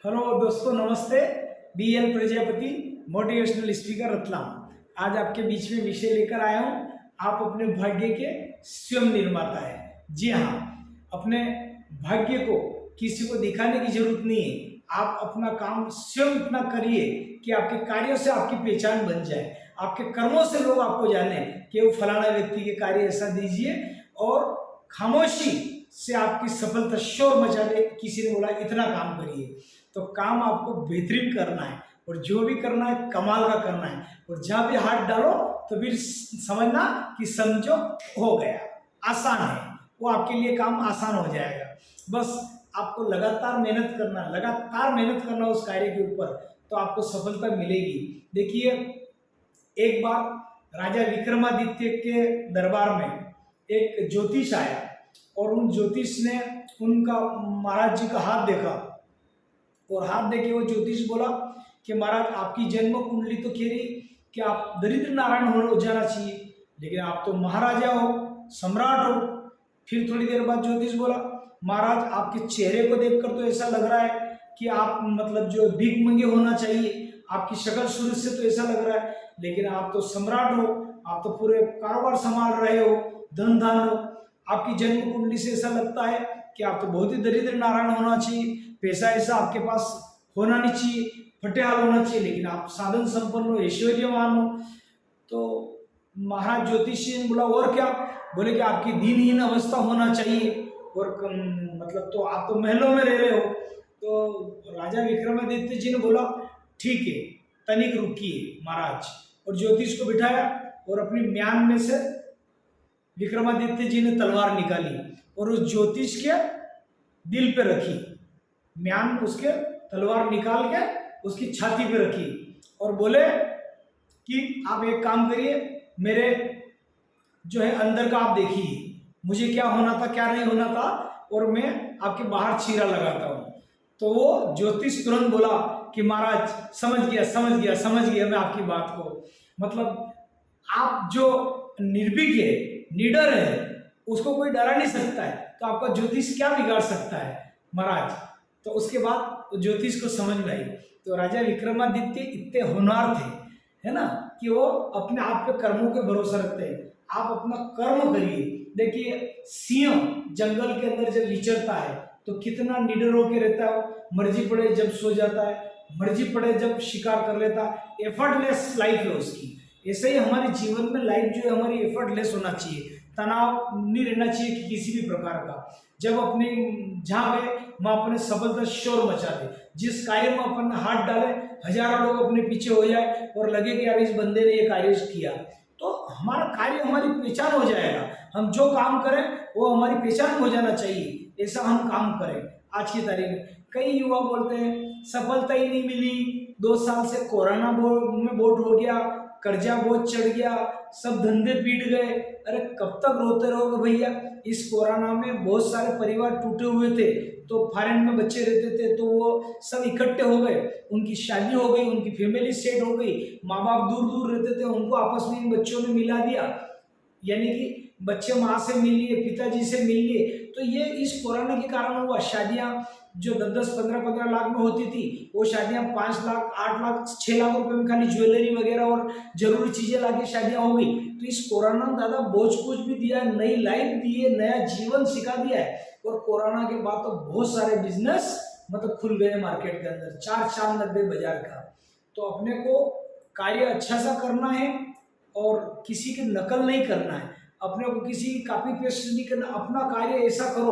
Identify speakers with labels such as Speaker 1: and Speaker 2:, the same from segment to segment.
Speaker 1: Hello दोस्तों, नमस्ते। BL Prajapati, motivational speaker Ratlam. आज आपके बीच में विषय लेकर आया हूँ। आप अपने भाग्य के स्वयं निर्माता है। जी हाँ, अपने भाग्य को किसी को दिखाने की जरूरत नहीं है। आप अपना काम स्वयं इतना करिए कि आपके कार्यों से आपकी पहचान बन जाए, आपके कर्मों से लोग आपको जाने कि वो फलाना व्यक्ति के कार्य ऐसा दीजिए। और खामोशी से आपकी सफलता शोर मचा दे। किसी ने बोला इतना काम करिए, तो काम आपको बेहतरीन करना है और जो भी करना है कमाल का करना है। और जहां भी हाथ डालो तो फिर समझना कि समझो हो गया, आसान है। वो आपके लिए काम आसान हो जाएगा। बस आपको लगातार मेहनत करना, लगातार मेहनत करना उस कार्य के ऊपर, तो आपको सफलता मिलेगी। देखिए, एक बार राजा विक्रमादित्य के दरबार में एक ज्योतिष आया और उन ज्योतिष ने उनका महाराज जी का हाथ देखा। और हाथ देखे वो ज्योतिष बोला कि महाराज, आपकी जन्म कुंडली तो कह रही कि आप दरिद्र नारायण हो जाना चाहिए, लेकिन आप तो महाराजा हो, सम्राट हो। फिर थोड़ी देर बाद ज्योतिष बोला, महाराज आपके चेहरे को देखकर तो ऐसा लग रहा है कि आप मतलब जो भीख मंगे होना चाहिए। आपकी शक्ल सूरत से तो ऐसा लग रहा है, लेकिन आप तो सम्राट हो, आप तो पूरे कारोबार संभाल रहे हो, धन धान हो। आपकी जन्म कुंडली से ऐसा लगता है कि आप तो बहुत ही दरिद्र नारायण होना चाहिए, पैसा ऐसा आपके पास होना नहीं चाहिए, फटेहाल होना चाहिए, लेकिन आप साधन संपन्न हो, ऐश्वर्यवान हो। तो महाराज ज्योतिषी ने बोला और क्या? बोले कि आपकी दीनहीन अवस्था होना चाहिए और मतलब तो आप तो महलों में रह रहे हो। तो राजा विक्रमादित्य जी ने बोला ठीक है, तनिक रुकिए महाराज। और ज्योतिष को बिठाया और अपनी म्यान में से विक्रमादित्य जी ने तलवार निकाली और उस ज्योतिष के दिल पे रखी। म्यान उसके तलवार निकाल के उसकी छाती पे रखी और बोले कि आप एक काम करिए, मेरे जो है अंदर का आप देखिए, मुझे क्या होना था क्या नहीं होना था, और मैं आपके बाहर चीरा लगाता हूँ। तो वो ज्योतिष तुरंत बोला कि महाराज समझ गया समझ गया समझ गया मैं आपकी बात को। मतलब आप जो निर्भीक है, निडर है, उसको कोई डरा नहीं सकता है, तो आपका ज्योतिष क्या बिगाड़ सकता है महाराज। तो उसके बाद ज्योतिष को समझ में आई। तो राजा विक्रमादित्य इतने होनहार थे, है ना, कि वो अपने आप पे कर्मों के भरोसा रखते हैं। आप अपना कर्म करिए। देखिए, सिंह जंगल के अंदर जब विचरता है तो कितना निडर होके रहता है। मर्जी पड़े जब सो जाता है, मर्जी पड़े जब शिकार कर लेता है। एफर्टलेस लाइफ है उसकी। ऐसे ही हमारे जीवन में लाइफ जो है हमारी एफर्टलेस होना चाहिए, तनाव नहीं रहना चाहिए कि किसी भी प्रकार का। जब अपने जहाँ गए वहाँ अपने सफलता शोर मचा दे। जिस कार्य में अपन हाथ डाले हजारों लोग अपने पीछे हो जाए और लगे कि यार इस बंदे ने ये कार्य किया, तो हमारा कार्य हमारी पहचान हो जाएगा। हम जो काम करें वो हमारी पहचान हो जाना चाहिए, ऐसा हम काम करें। आज की तारीख में कई युवा बोलते हैं सफलता ही नहीं मिली, 2 साल से कोरोना में बोट हो गया, कर्जा बहुत चढ़ गया, सब धंधे पीट गए। अरे कब तक रोते रहोगे भैया? इस कोरोना में बहुत सारे परिवार टूटे हुए थे, तो फॉरेन में बच्चे रहते थे, तो वो सब इकट्ठे हो गए, उनकी शादी हो गई, उनकी फैमिली सेट हो गई। माँ बाप दूर दूर रहते थे, उनको आपस में इन बच्चों ने मिला दिया, यानी कि बच्चे माँ से मिल लिए, पिताजी से मिल लिए। तो ये इस कोरोना के कारण हुआ। शादियां जो 10-10, 15-15 लाख में होती थी, वो शादियां 5 लाख, 8 लाख, 6 लाख रुपए में खाली ज्वेलरी वगैरह और जरूरी चीजें लाके शादियां हो गई। तो इस कोरोना ने दादा बोझ कुछ भी दिया है, नई लाइफ दी है, नया जीवन सिखा दिया है। और कोरोना के बाद तो बहुत सारे बिजनेस मतलब खुल गए मार्केट के अंदर, चार चांद लग गए बाजार का। तो अपने को कार्य अच्छा सा करना है और किसी की नकल नहीं करना है। अपने को किसी की कॉपी पेस्ट नहीं करना। अपना कार्य ऐसा करो,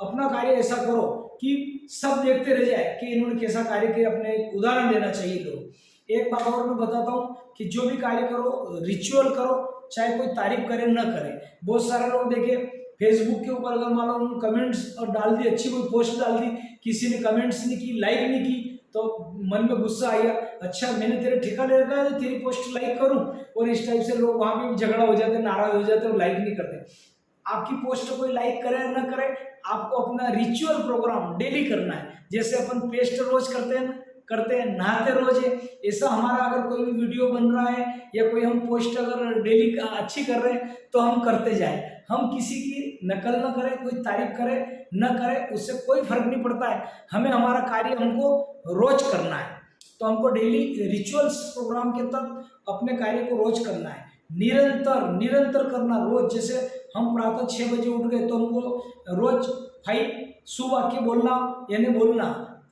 Speaker 1: अपना कार्य ऐसा करो कि सब देखते रह जाए कि इन्होंने कैसा कार्य किया। अपने एक उदाहरण देना चाहिए लोग। एक बात और मैं बताता हूँ कि जो भी कार्य करो रिचुअल करो, चाहे कोई तारीफ करे न करे। बहुत सारे लोग देखे फेसबुक के ऊपर अगर मान लो उन्होंने कमेंट्स और डाल दी, अच्छी कोई पोस्ट डाल दी, किसी ने कमेंट्स नहीं की, लाइक नहीं की, तो मन में गुस्सा आया, अच्छा मैंने तेरे ठेका ले रखा है तो तेरी पोस्ट लाइक करूं। और इस टाइप से लोग वहां भी झगड़ा हो जाते, नाराज हो जाते और लाइक नहीं करते। आपकी पोस्ट को कोई लाइक करे ना करे, आपको अपना रिचुअल प्रोग्राम डेली करना है। जैसे अपन पेस्ट रोज करते हैं ना, करते हैं, नहाते रोज है। ऐसा हमारा अगर कोई भी वीडियो बन रहा है या कोई हम पोस्ट अगर डेली अच्छी कर रहे हैं तो हम करते जाए, हम किसी की नकल न करें, कोई तारीफ करे न करे, उससे कोई फर्क नहीं पड़ता है। हमें हमारा कार्य हमको रोज करना है, तो हमको डेली रिचुअल्स प्रोग्राम के तहत अपने कार्य को रोज करना है, निरंतर निरंतर करना रोज। जैसे हम प्रातः 6 बजे उठ गए तो हमको रोज 5 सुवाक्य बोलना, यानी बोलना,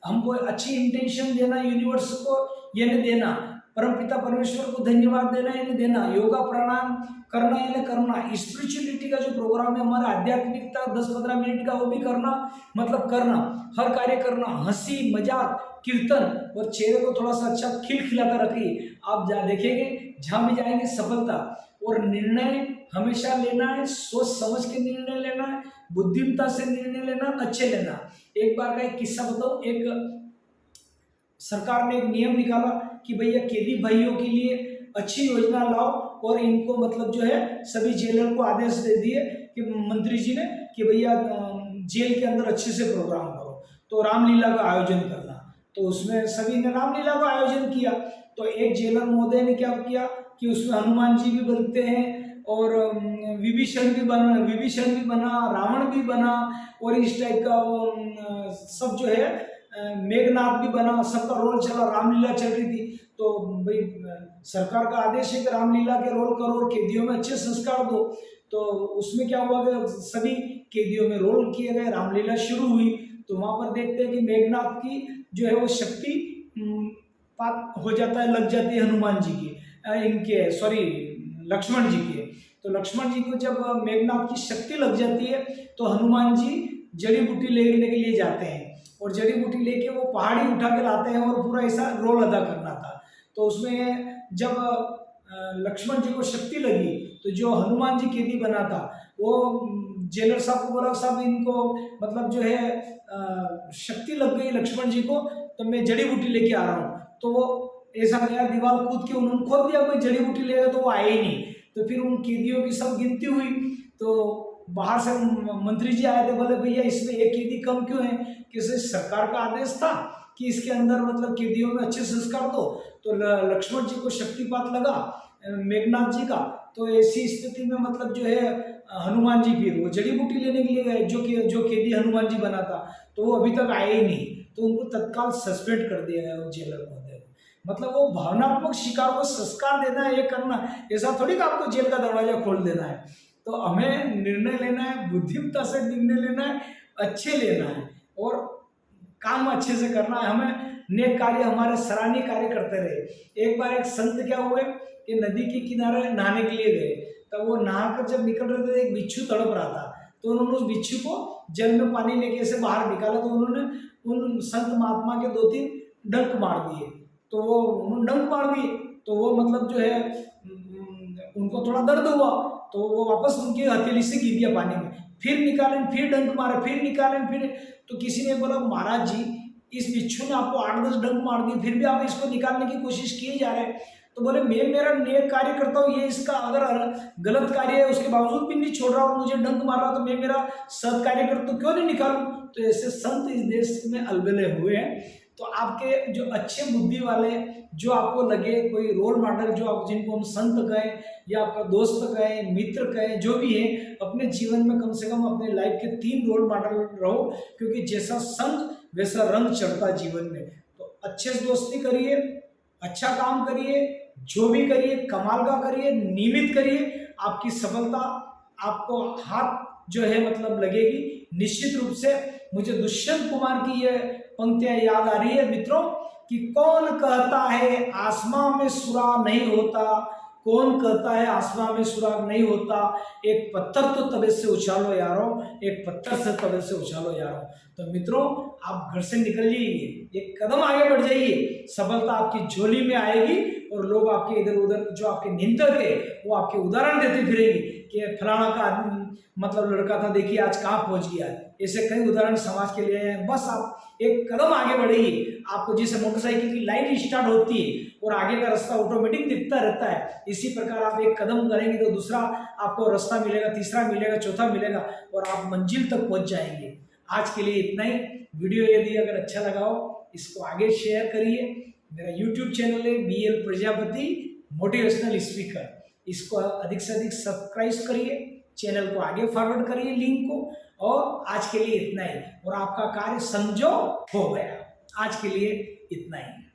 Speaker 1: हमको अच्छी इंटेंशन देना यूनिवर्स को, यानी देना, परमपिता परमेश्वर को धन्यवाद देना यानी देना, योगा प्राणायाम करना यानी करना, स्पिरिचुअलिटी का जो प्रोग्राम है हमारा आध्यात्मिकता 10-15 मिनट का वो भी करना, मतलब करना, हर कार्य करना, हंसी मजाक कीर्तन, और चेहरे को थोड़ा सा अच्छा खिलखिलाता रखिए। आप जहाँ देखेंगे जहाँ भी जाएंगे सफलता। और निर्णय हमेशा लेना है, सोच समझ के निर्णय लेना है, बुद्धिमता से निर्णय लेना, अच्छे लेना। एक बार का एक किस्सा बताऊं, एक सरकार ने एक नियम निकाला कि भैया कैदी भाइयों के लिए अच्छी योजना लाओ, और इनको मतलब जो है सभी जेलर को आदेश दे दिए कि मंत्री जी ने कि भैया जेल के अंदर अच्छे से प्रोग्राम करो, तो रामलीला का आयोजन करना। तो उसमें सभी ने रामलीला का आयोजन किया। तो एक जेलर महोदय ने क्या किया कि उसमें हनुमान जी भी बनते हैं और विभीषण भी बना, रावण भी बना, और इस टाइप का वो सब जो है मेघनाथ भी बना, सबका रोल चला, रामलीला चल रही थी। तो भाई सरकार का आदेश है कि रामलीला के रोल करो और कैदियों में अच्छे संस्कार दो। तो उसमें क्या हुआ कि सभी कैदियों में रोल किए गए, रामलीला शुरू हुई। तो वहां पर देखते हैं कि मेघनाथ की जो है वो शक्ति पात हो जाता है, लग जाती है हनुमान जी की, इनके सॉरी लक्ष्मण जी की। तो लक्ष्मण जी को जब मेघनाथ की शक्ति लग जाती है तो हनुमान जी जड़ी बूटी लेने के लिए जाते हैं, और जड़ी बूटी लेके वो पहाड़ी उठा के लाते हैं, और पूरा ऐसा रोल अदा करना था। तो उसमें जब लक्ष्मण जी को शक्ति लगी तो जो हनुमान जी कैदी बना था वो जेलर साहब को बोला, साहब इनको मतलब जो है शक्ति लग गई लक्ष्मण जी को, तो मैं जड़ी बूटी लेके आ रहा हूँ। तो वो ऐसा गया, दीवार कूद के उन्होंने खोद दिया, कोई जड़ी बूटी लेगा तो वो आए ही नहीं। तो फिर उन कैदियों की सब गिनती हुई, तो बाहर से मंत्री जी आए थे, बोले भैया इसमें एक कैदी कम क्यों है, किसी सरकार का आदेश था कि इसके अंदर मतलब कैदियों में अच्छे संस्कार दो। तो लक्ष्मण जी को शक्तिपात लगा मेघनाथ जी का। तो ऐसी स्थिति में मतलब जो है हनुमान जी फिर वो जड़ी बूटी लेने के लिए गए, जो कैदी हनुमान जी बना था, तो वो अभी तक आए ही नहीं। तो उनको तत्काल सस्पेंड कर दिया गया वो जेलर महोदय को। मतलब वो भावनात्मक शिकार को संस्कार देना है, ये करना, ऐसा थोड़ी कि आपको जेल का दरवाजा खोल देना है। तो हमें निर्णय लेना है, बुद्धिमता से निर्णय लेना है, अच्छे लेना है, और काम अच्छे से करना है। हमें नेक कार्य, हमारे सराहनीय कार्य करते रहे। एक बार एक संत क्या हुए कि नदी के किनारे नहाने के लिए गए, तब वो नहाकर जब निकल रहे थे एक बिच्छू तड़प रहा था। तो उन्होंने उस बिच्छू को जल में पानी लेके ऐसे बाहर निकाला, तो उन्होंने उन संत महात्मा के 2-3 डंक मार दिए। तो वो उन्होंने डंक मार दिए, तो वो मतलब जो है उनको थोड़ा दर्द हुआ, तो वो वापस उनकी हथेली से गिर गया पानी में। फिर निकालें, फिर डंक मारे, फिर निकालें, फिर। तो किसी ने बोला महाराज जी इस बिच्छू ने आपको 8-10 डंक मार दिए, फिर भी आप इसको निकालने की कोशिश किए जा रहे हैं। तो बोले मैं मेरा नेक कार्य करता हूँ, ये इसका अगर गलत कार्य है उसके बावजूद भी नहीं छोड़ रहा और मुझे डंक मार रहा, तो मैं मेरा सद कार्य करता हूँ, क्यों नहीं निकालूं। तो ऐसे संत इस देश में अलबेले हुए हैं। तो आपके जो अच्छे बुद्धि वाले, जो आपको लगे कोई रोल मॉडल, जो आप जिनको हम संत कहें या आपका दोस्त कहें, मित्र कहें, जो भी है, अपने जीवन में कम से कम अपने लाइफ के 3 रोल मॉडल रहो, क्योंकि जैसा संग वैसा रंग चढ़ता जीवन में। तो अच्छे से दोस्ती करिए, अच्छा काम करिए, जो भी करिए कमाल का करिए, नियमित करिए, आपकी सफलता आपको हाथ जो है मतलब लगेगी निश्चित रूप से। मुझे दुष्यंत कुमार की ये पंक्तियां याद आ रही है मित्रों, कि कौन कहता है आसमां में सुराग नहीं होता, कौन कहता है आसमां में सुराग नहीं होता, एक पत्थर तो तबे से उछालो यारो, एक पत्थर से तबे से उछालो यारो। तो मित्रों आप घर से निकल जाइए, एक कदम आगे बढ़ जाइए, सफलता आपकी झोली में आएगी, और लोग आपके इधर उधर जो आपके निंदक है वो आपके उदाहरण देते फिरेंगे कि फलाना का आदमी मतलब लड़का था, देखिए आज कहाँ पहुंच गया। ऐसे कई उदाहरण समाज के लिए हैं। बस आप एक कदम आगे बढ़िए, आपको जैसे मोटरसाइकिल की लाइट स्टार्ट होती है और आगे का रास्ता ऑटोमेटिक दिखता रहता है, इसी प्रकार आप एक कदम करेंगे तो दूसरा आपको रास्ता मिलेगा, तीसरा मिलेगा, चौथा मिलेगा, और आप मंजिल तक पहुंच जाएंगे। आज के लिए इतना ही। वीडियो यदि अगर अच्छा लगा हो इसको आगे शेयर करिए। मेरा यूट्यूब चैनल है BL प्रजापति मोटिवेशनल स्पीकर, इसको अधिक से अधिक सब्सक्राइब करिए, चैनल को आगे फॉरवर्ड करिए लिंक को। और आज के लिए इतना ही, और आपका कार्य समझो हो गया। आज के लिए इतना ही।